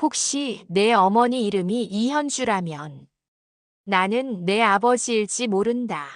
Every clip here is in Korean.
혹시 내 어머니 이름이 이현주라면 나는 내 아버지일지 모른다.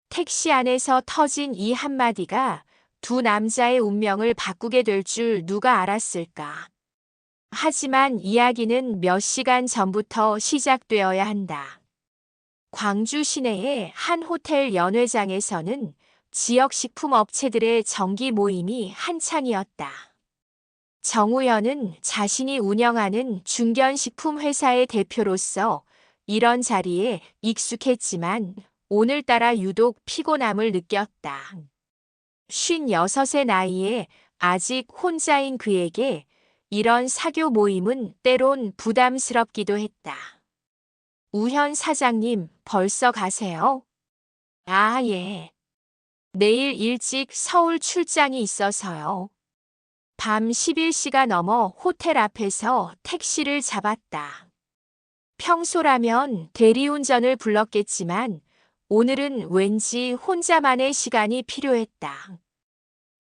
택시 안에서 터진 이 한마디가 두 남자의 운명을 바꾸게 될 줄 누가 알았을까? 하지만 이야기는 몇 시간 전부터 시작되어야 한다. 광주 시내의 한 호텔 연회장에서는 지역 식품 업체들의 정기 모임이 한창이었다. 정우현은 자신이 운영하는 중견식품 회사의 대표로서 이런 자리에 익숙했지만 오늘따라 유독 피곤함을 느꼈다. 56의 나이에 아직 혼자인 그에게 이런 사교 모임은 때론 부담스럽기도 했다. 우현 사장님, 벌써 가세요? 아, 예. 내일 일찍 서울 출장이 있어서요. 밤 11시가 넘어 호텔 앞에서 택시를 잡았다. 평소라면 대리운전을 불렀겠지만 오늘은 왠지 혼자만의 시간이 필요했다.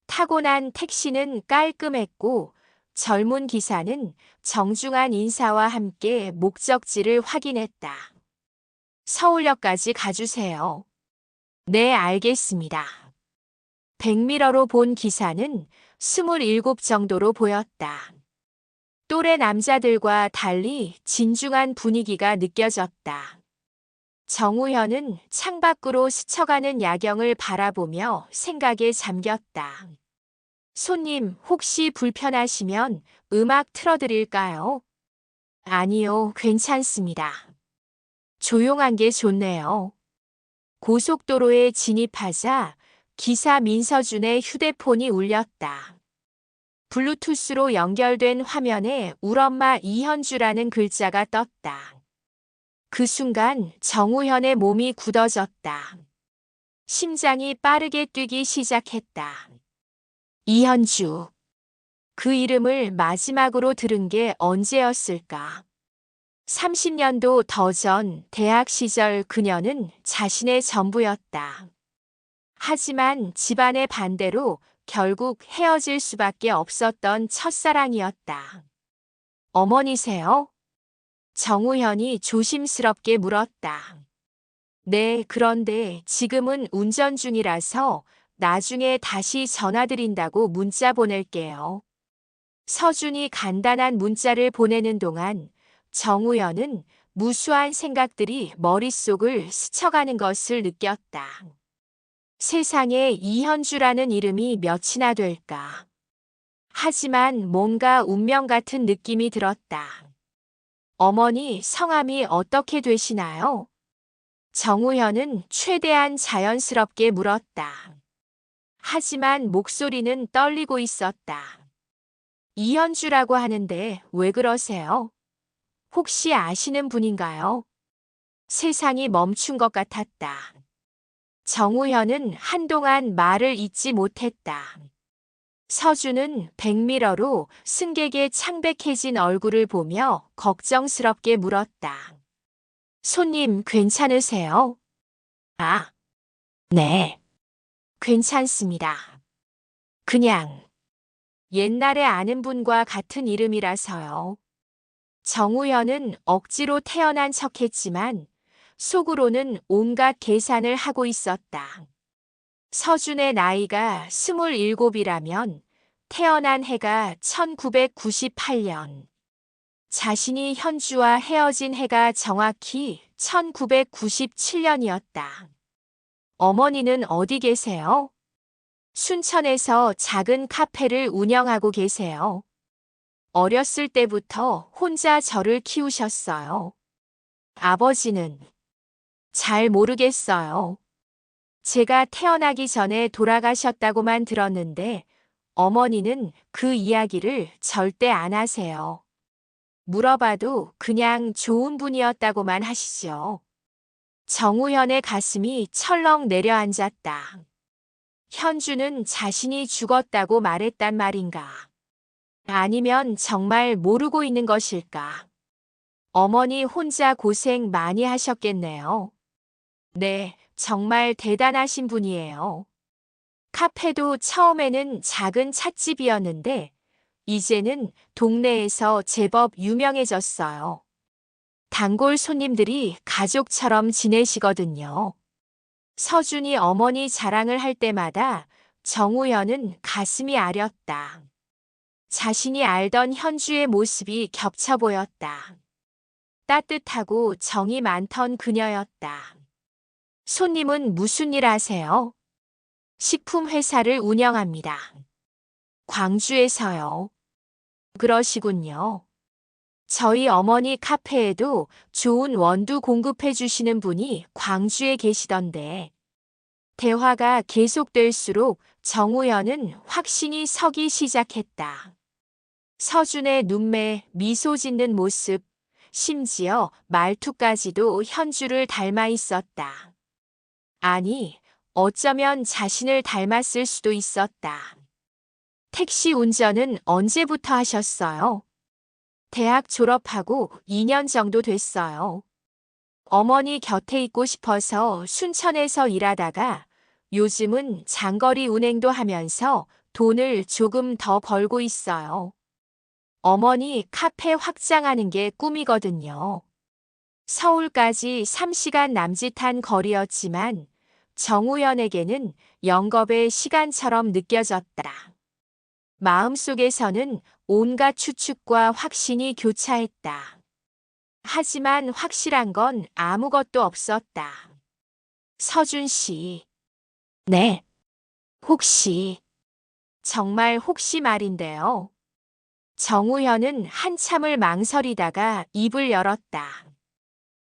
타고난 택시는 깔끔했고 젊은 기사는 정중한 인사와 함께 목적지를 확인했다. 서울역까지 가주세요. 네, 알겠습니다. 백미러로 본 기사는 27 정도로 보였다. 또래 남자들과 달리 진중한 분위기가 느껴졌다. 정우현은 창밖으로 스쳐가는 야경을 바라보며 생각에 잠겼다. 손님, 혹시 불편하시면 음악 틀어드릴까요? 아니요, 괜찮습니다. 조용한 게 좋네요. 고속도로에 진입하자 기사 민서준의 휴대폰이 울렸다. 블루투스로 연결된 화면에 울엄마 이현주라는 글자가 떴다. 그 순간 정우현의 몸이 굳어졌다. 심장이 빠르게 뛰기 시작했다. 이현주. 그 이름을 마지막으로 들은 게 언제였을까? 30년도 더 전 대학 시절 그녀는 자신의 전부였다. 하지만 집안의 반대로 결국 헤어질 수밖에 없었던 첫사랑이었다. 어머니세요? 정우현이 조심스럽게 물었다. 네, 그런데 지금은 운전 중이라서 나중에 다시 전화드린다고 문자 보낼게요. 서준이 간단한 문자를 보내는 동안 정우현은 무수한 생각들이 머릿속을 스쳐가는 것을 느꼈다. 세상에 이현주라는 이름이 몇이나 될까? 하지만 뭔가 운명 같은 느낌이 들었다. 어머니 성함이 어떻게 되시나요? 정우현은 최대한 자연스럽게 물었다. 하지만 목소리는 떨리고 있었다. 이현주라고 하는데 왜 그러세요? 혹시 아시는 분인가요? 세상이 멈춘 것 같았다. 정우현은 한동안 말을 잇지 못했다. 서준은 백미러로 승객의 창백해진 얼굴을 보며 걱정스럽게 물었다. 손님 괜찮으세요? 아, 네. 괜찮습니다. 그냥 옛날에 아는 분과 같은 이름이라서요. 정우현은 억지로 태어난 척했지만 속으로는 온갖 계산을 하고 있었다. 서준의 나이가 27이라면 태어난 해가 1998년. 자신이 현주와 헤어진 해가 정확히 1997년이었다. 어머니는 어디 계세요? 순천에서 작은 카페를 운영하고 계세요. 어렸을 때부터 혼자 저를 키우셨어요. 아버지는 잘 모르겠어요. 제가 태어나기 전에 돌아가셨다고만 들었는데 어머니는 그 이야기를 절대 안 하세요. 물어봐도 그냥 좋은 분이었다고만 하시죠. 정우현의 가슴이 철렁 내려앉았다. 현주는 자신이 죽었다고 말했단 말인가? 아니면 정말 모르고 있는 것일까? 어머니 혼자 고생 많이 하셨겠네요. 네, 정말 대단하신 분이에요. 카페도 처음에는 작은 찻집이었는데 이제는 동네에서 제법 유명해졌어요. 단골 손님들이 가족처럼 지내시거든요. 서준이 어머니 자랑을 할 때마다 정우현은 가슴이 아렸다. 자신이 알던 현주의 모습이 겹쳐 보였다. 따뜻하고 정이 많던 그녀였다. 손님은 무슨 일 하세요? 식품 회사를 운영합니다. 광주에서요. 그러시군요. 저희 어머니 카페에도 좋은 원두 공급해 주시는 분이 광주에 계시던데. 대화가 계속될수록 정우현은 확신이 서기 시작했다. 서준의 눈매, 미소 짓는 모습, 심지어 말투까지도 현주를 닮아 있었다. 아니, 어쩌면 자신을 닮았을 수도 있었다. 택시 운전은 언제부터 하셨어요? 대학 졸업하고 2년 정도 됐어요. 어머니 곁에 있고 싶어서 순천에서 일하다가 요즘은 장거리 운행도 하면서 돈을 조금 더 벌고 있어요. 어머니 카페 확장하는 게 꿈이거든요. 서울까지 3시간 남짓한 거리였지만 정우현에게는 영겁의 시간처럼 느껴졌다. 마음속에서는 온갖 추측과 확신이 교차했다. 하지만 확실한 건 아무것도 없었다. 서준 씨. 네. 혹시. 정말 혹시 말인데요. 정우현은 한참을 망설이다가 입을 열었다.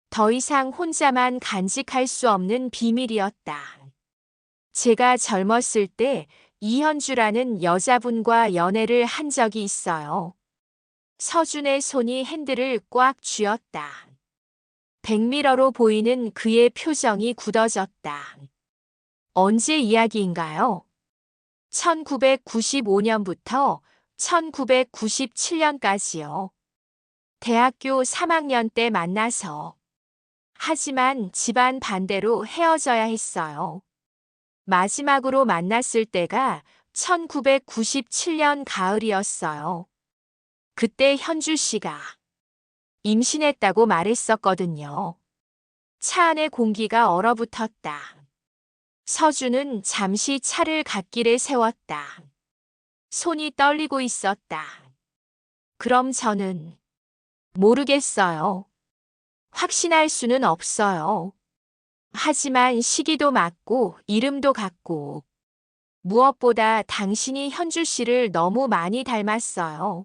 더 이상 혼자만 간직할 수 없는 비밀이었다. 제가 젊었을 때 이현주라는 여자분과 연애를 한 적이 있어요. 서준의 손이 핸들을 꽉 쥐었다. 백미러로 보이는 그의 표정이 굳어졌다. 언제 이야기인가요? 1995년부터 1997년까지요. 대학교 3학년 때 만나서. 하지만 집안 반대로 헤어져야 했어요. 마지막으로 만났을 때가 1997년 가을이었어요. 그때 현주 씨가 임신했다고 말했었거든요. 차 안의 공기가 얼어붙었다. 서준은 잠시 차를 갓길에 세웠다. 손이 떨리고 있었다. 그럼 저는 모르겠어요. 확신할 수는 없어요. 하지만 시기도 맞고 이름도 같고 무엇보다 당신이 현주 씨를 너무 많이 닮았어요.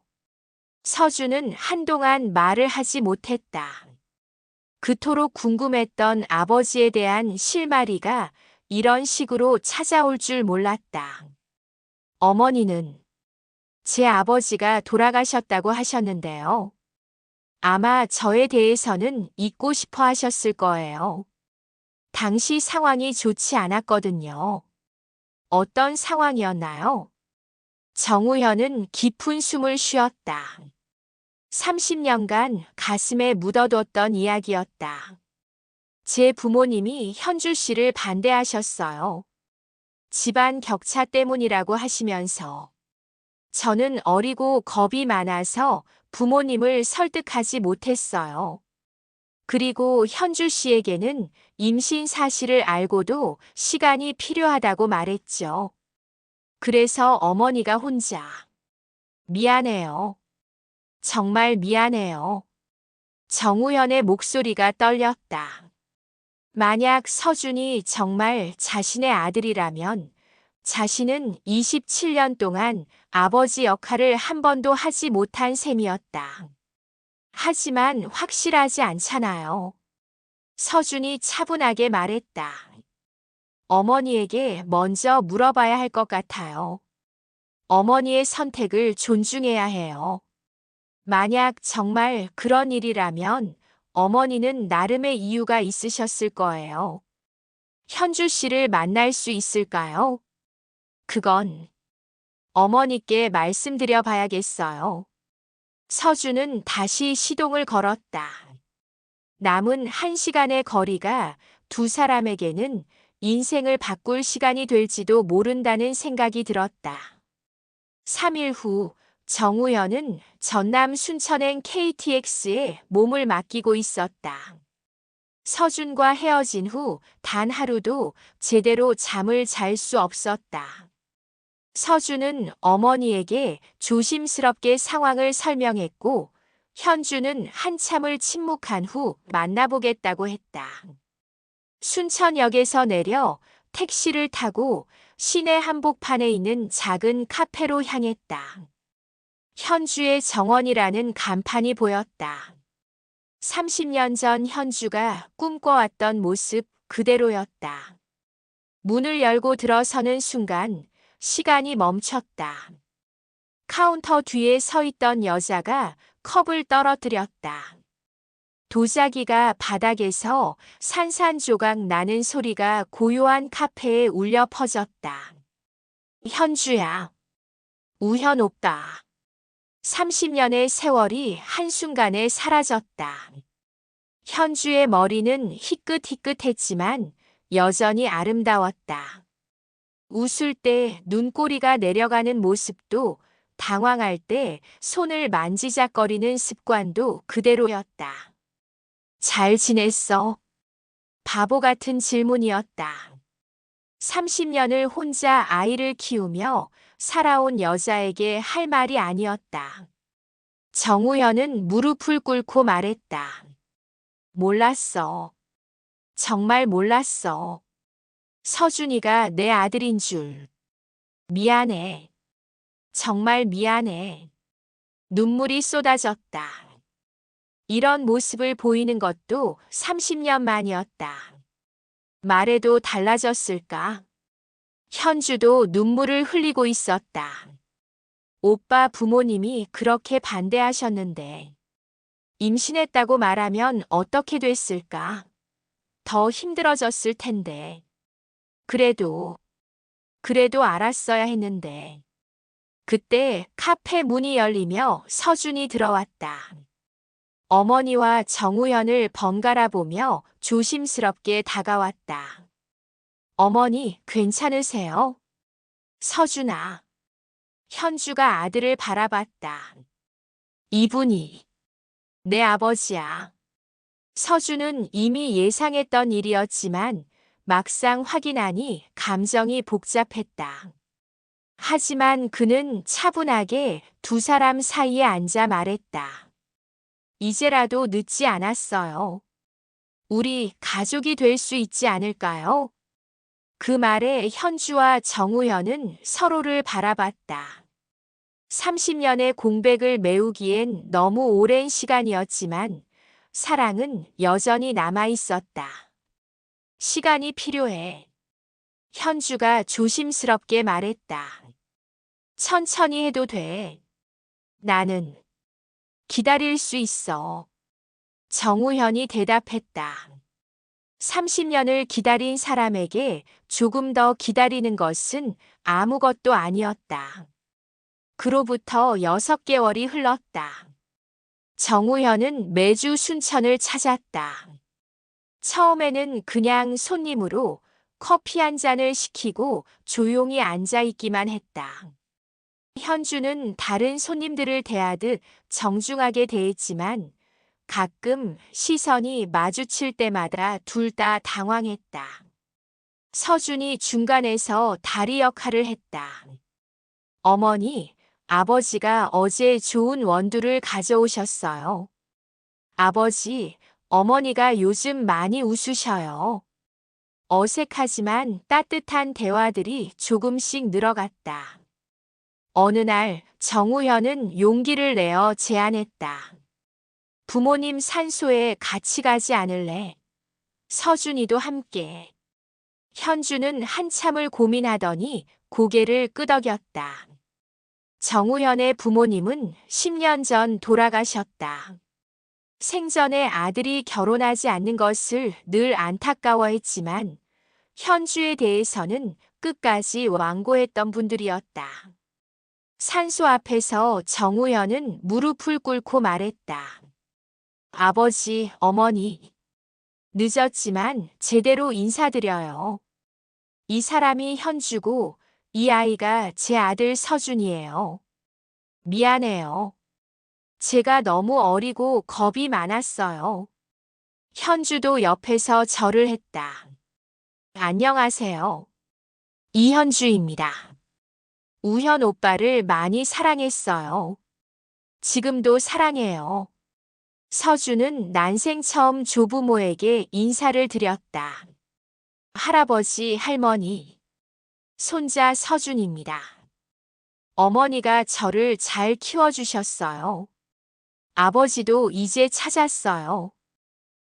서준은 한동안 말을 하지 못했다. 그토록 궁금했던 아버지에 대한 실마리가 이런 식으로 찾아올 줄 몰랐다. 어머니는 제 아버지가 돌아가셨다고 하셨는데요. 아마 저에 대해서는 잊고 싶어 하셨을 거예요. 당시 상황이 좋지 않았거든요. 어떤 상황이었나요? 정우현은 깊은 숨을 쉬었다. 30년간 가슴에 묻어뒀던 이야기였다. 제 부모님이 현주 씨를 반대하셨어요. 집안 격차 때문이라고 하시면서. 저는 어리고 겁이 많아서 부모님을 설득하지 못했어요. 그리고 현주 씨에게는 임신 사실을 알고도 시간이 필요하다고 말했죠. 그래서 어머니가 혼자. 미안해요. 정말 미안해요. 정우현의 목소리가 떨렸다. 만약 서준이 정말 자신의 아들이라면 자신은 27년 동안 아버지 역할을 한 번도 하지 못한 셈이었다. 하지만 확실하지 않잖아요. 서준이 차분하게 말했다. 어머니에게 먼저 물어봐야 할 것 같아요. 어머니의 선택을 존중해야 해요. 만약 정말 그런 일이라면 어머니는 나름의 이유가 있으셨을 거예요. 현주 씨를 만날 수 있을까요? 그건 어머니께 말씀드려 봐야겠어요. 서준은 다시 시동을 걸었다. 남은 1시간의 거리가 두 사람에게는 인생을 바꿀 시간이 될지도 모른다는 생각이 들었다. 3일 후 정우현은 전남 순천행 KTX에 몸을 맡기고 있었다. 서준과 헤어진 후 단 하루도 제대로 잠을 잘 수 없었다. 서준은 어머니에게 조심스럽게 상황을 설명했고, 현주는 한참을 침묵한 후 만나보겠다고 했다. 순천역에서 내려 택시를 타고 시내 한복판에 있는 작은 카페로 향했다. 현주의 정원이라는 간판이 보였다. 30년 전 현주가 꿈꿔왔던 모습 그대로였다. 문을 열고 들어서는 순간 시간이 멈췄다. 카운터 뒤에 서 있던 여자가 컵을 떨어뜨렸다. 도자기가 바닥에서 산산조각 나는 소리가 고요한 카페에 울려 퍼졌다. 현주야. 우현 오빠. 30년의 세월이 한순간에 사라졌다. 현주의 머리는 희끗희끗했지만 여전히 아름다웠다. 웃을 때 눈꼬리가 내려가는 모습도, 당황할 때 손을 만지작거리는 습관도 그대로였다. 잘 지냈어? 바보 같은 질문이었다. 30년을 혼자 아이를 키우며 살아온 여자에게 할 말이 아니었다. 정우현은 무릎을 꿇고 말했다. 몰랐어. 정말 몰랐어. 서준이가 내 아들인 줄. 미안해. 정말 미안해. 눈물이 쏟아졌다. 이런 모습을 보이는 것도 30년 만이었다. 말해도 달라졌을까? 현주도 눈물을 흘리고 있었다. 오빠 부모님이 그렇게 반대하셨는데 임신했다고 말하면 어떻게 됐을까? 더 힘들어졌을 텐데. 그래도 알았어야 했는데. 그때 카페 문이 열리며 서준이 들어왔다. 어머니와 정우현을 번갈아 보며 조심스럽게 다가왔다. 어머니, 괜찮으세요? 서준아. 현주가 아들을 바라봤다. 이분이 내 아버지야. 서준은 이미 예상했던 일이었지만 막상 확인하니 감정이 복잡했다. 하지만 그는 차분하게 두 사람 사이에 앉아 말했다. 이제라도 늦지 않았어요. 우리 가족이 될 수 있지 않을까요? 그 말에 현주와 정우현은 서로를 바라봤다. 30년의 공백을 메우기엔 너무 오랜 시간이었지만 사랑은 여전히 남아있었다. 시간이 필요해. 현주가 조심스럽게 말했다. 천천히 해도 돼. 나는 기다릴 수 있어. 정우현이 대답했다. 30년을 기다린 사람에게 조금 더 기다리는 것은 아무것도 아니었다. 그로부터 6개월이 흘렀다. 정우현은 매주 순천을 찾았다. 처음에는 그냥 손님으로 커피 한 잔을 시키고 조용히 앉아 있기만 했다. 현주는 다른 손님들을 대하듯 정중하게 대했지만 가끔 시선이 마주칠 때마다 둘 다 당황했다. 서준이 중간에서 다리 역할을 했다. 어머니, 아버지가 어제 좋은 원두를 가져오셨어요. 아버지, 어머니가 요즘 많이 웃으셔요. 어색하지만 따뜻한 대화들이 조금씩 늘어갔다. 어느 날 정우현은 용기를 내어 제안했다. 부모님 산소에 같이 가지 않을래? 서준이도 함께. 현주는 한참을 고민하더니 고개를 끄덕였다. 정우현의 부모님은 10년 전 돌아가셨다. 생전에 아들이 결혼하지 않는 것을 늘 안타까워했지만 현주에 대해서는 끝까지 완고했던 분들이었다. 산소 앞에서 정우현은 무릎을 꿇고 말했다. 아버지, 어머니. 늦었지만 제대로 인사드려요. 이 사람이 현주고 이 아이가 제 아들 서준이에요. 미안해요. 제가 너무 어리고 겁이 많았어요. 현주도 옆에서 절을 했다. 안녕하세요. 이현주입니다. 우현 오빠를 많이 사랑했어요. 지금도 사랑해요. 서주는 난생 처음 조부모에게 인사를 드렸다. 할아버지, 할머니, 손자 서준입니다. 어머니가 저를 잘 키워주셨어요. 아버지도 이제 찾았어요.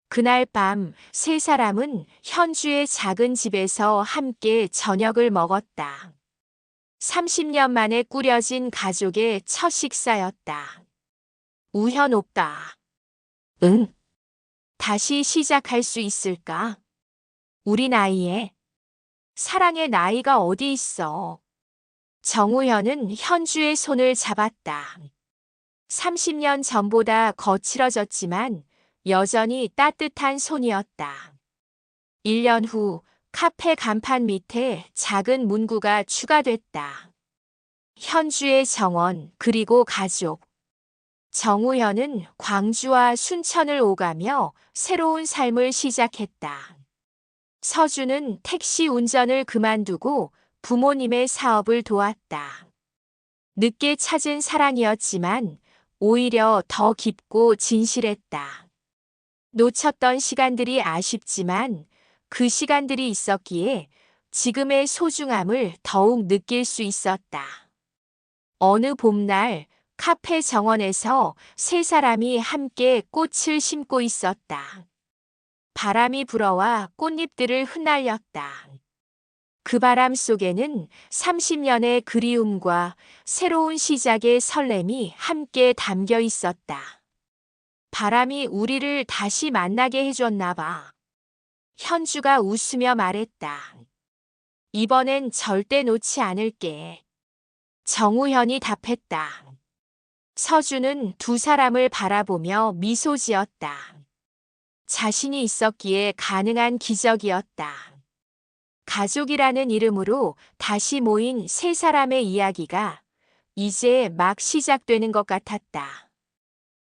그날 밤 세 사람은 현주의 작은 집에서 함께 저녁을 먹었다. 30년 만에 꾸려진 가족의 첫 식사였다. 우현 오빠. 응? 다시 시작할 수 있을까? 우리 나이에. 사랑의 나이가 어디 있어. 정우현은 현주의 손을 잡았다. 30년 전보다 거칠어졌지만 여전히 따뜻한 손이었다. 1년 후 카페 간판 밑에 작은 문구가 추가됐다. 현주의 정원 그리고 가족. 정우현은 광주와 순천을 오가며 새로운 삶을 시작했다. 서주는 택시 운전을 그만두고 부모님의 사업을 도왔다. 늦게 찾은 사랑이었지만 오히려 더 깊고 진실했다. 놓쳤던 시간들이 아쉽지만 그 시간들이 있었기에 지금의 소중함을 더욱 느낄 수 있었다. 어느 봄날 카페 정원에서 세 사람이 함께 꽃을 심고 있었다. 바람이 불어와 꽃잎들을 흩날렸다. 그 바람 속에는 30년의 그리움과 새로운 시작의 설렘이 함께 담겨 있었다. 바람이 우리를 다시 만나게 해줬나 봐. 현주가 웃으며 말했다. 이번엔 절대 놓지 않을게. 정우현이 답했다. 서주는 두 사람을 바라보며 미소 지었다. 자신이 있었기에 가능한 기적이었다. 가족이라는 이름으로 다시 모인 세 사람의 이야기가 이제 막 시작되는 것 같았다.